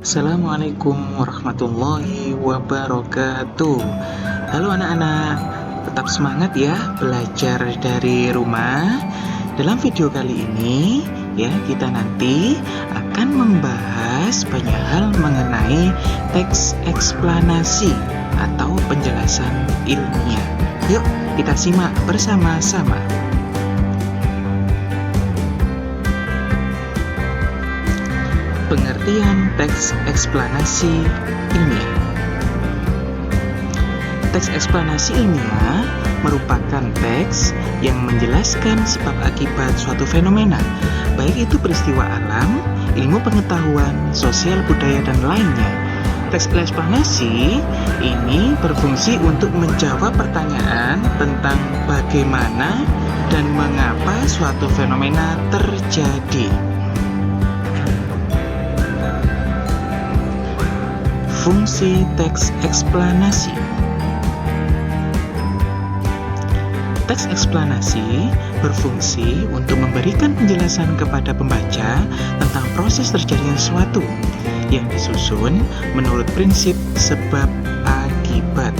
Assalamualaikum warahmatullahi wabarakatuh. Halo anak-anak, tetap semangat ya belajar dari rumah. Dalam video kali ini ya kita nanti akan membahas banyak hal mengenai teks eksplanasi atau penjelasan ilmiah. Yuk kita simak bersama-sama. Pengertian teks eksplanasi ilmiah. Teks eksplanasi ilmiah merupakan teks yang menjelaskan sebab akibat suatu fenomena, baik itu peristiwa alam, ilmu pengetahuan, sosial, budaya, dan lainnya. Teks eksplanasi ini berfungsi untuk menjawab pertanyaan tentang bagaimana dan mengapa suatu fenomena terjadi. Fungsi teks eksplanasi. Teks eksplanasi berfungsi untuk memberikan penjelasan kepada pembaca tentang proses terjadinya sesuatu yang disusun menurut prinsip sebab akibat.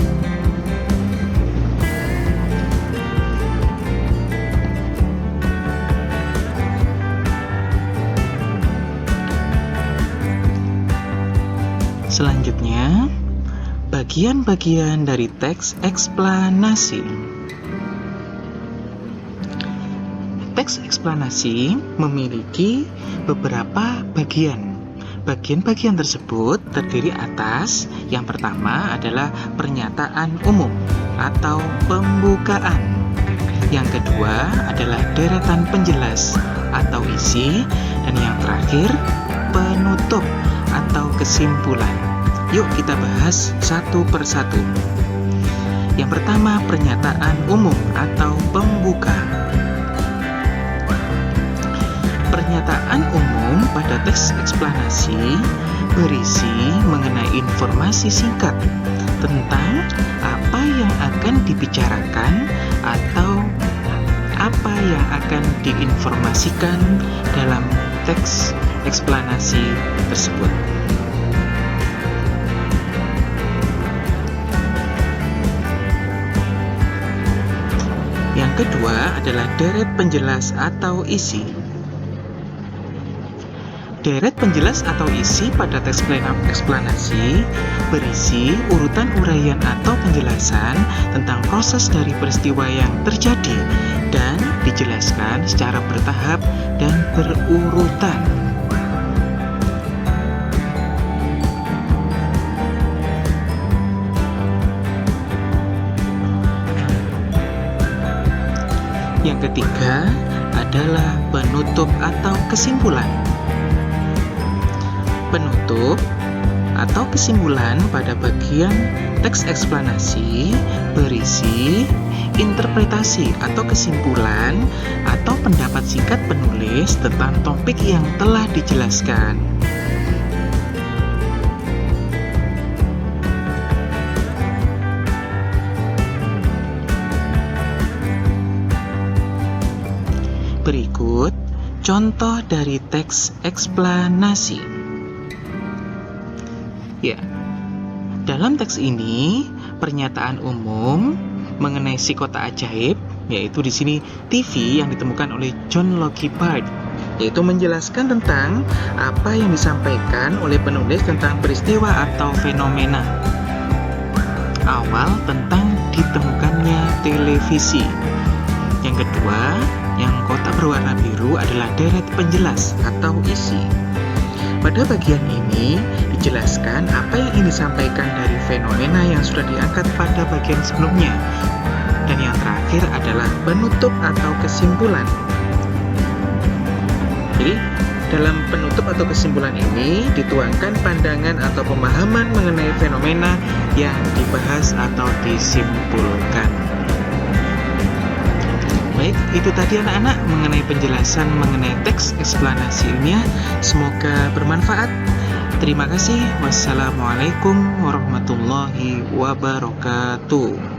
Selanjutnya, bagian-bagian dari teks eksplanasi. Teks eksplanasi memiliki beberapa bagian. Bagian-bagian tersebut terdiri atas yang pertama adalah pernyataan umum atau pembukaan. Yang kedua adalah deretan penjelas atau isi, dan yang terakhir penutup atau kesimpulan. Yuk kita bahas satu persatu. Yang pertama, pernyataan umum atau pembuka. Pernyataan umum pada teks eksplanasi berisi mengenai informasi singkat tentang apa yang akan dibicarakan atau apa yang akan diinformasikan dalam teks eksplanasi tersebut. Yang kedua adalah deret penjelas atau isi. Deret penjelas atau isi pada teks eksplanasi berisi urutan uraian atau penjelasan tentang proses dari peristiwa yang terjadi dan dijelaskan secara bertahap dan berurutan. Yang ketiga adalah penutup atau kesimpulan. Penutup atau kesimpulan pada bagian teks eksplanasi berisi interpretasi atau kesimpulan atau pendapat singkat penulis tentang topik yang telah dijelaskan. Berikut contoh dari teks eksplanasi. Ya, dalam teks ini pernyataan umum mengenai si kotak ajaib, yaitu di sini TV yang ditemukan oleh John Logie Baird, yaitu menjelaskan tentang apa yang disampaikan oleh penulis tentang peristiwa atau fenomena awal tentang ditemukannya televisi. Yang kedua, yang kotak berwarna biru adalah deret penjelas atau isi. Pada bagian ini dijelaskan apa yang ingin disampaikan dari fenomena yang sudah diangkat pada bagian sebelumnya. Dan yang terakhir adalah penutup atau kesimpulan. Jadi, dalam penutup atau kesimpulan ini dituangkan pandangan atau pemahaman mengenai fenomena yang dibahas atau disimpulkan. Baik, itu tadi anak-anak mengenai penjelasan mengenai teks eksplanasi ilmiah. Semoga bermanfaat. Terima kasih. Wassalamualaikum warahmatullahi wabarakatuh.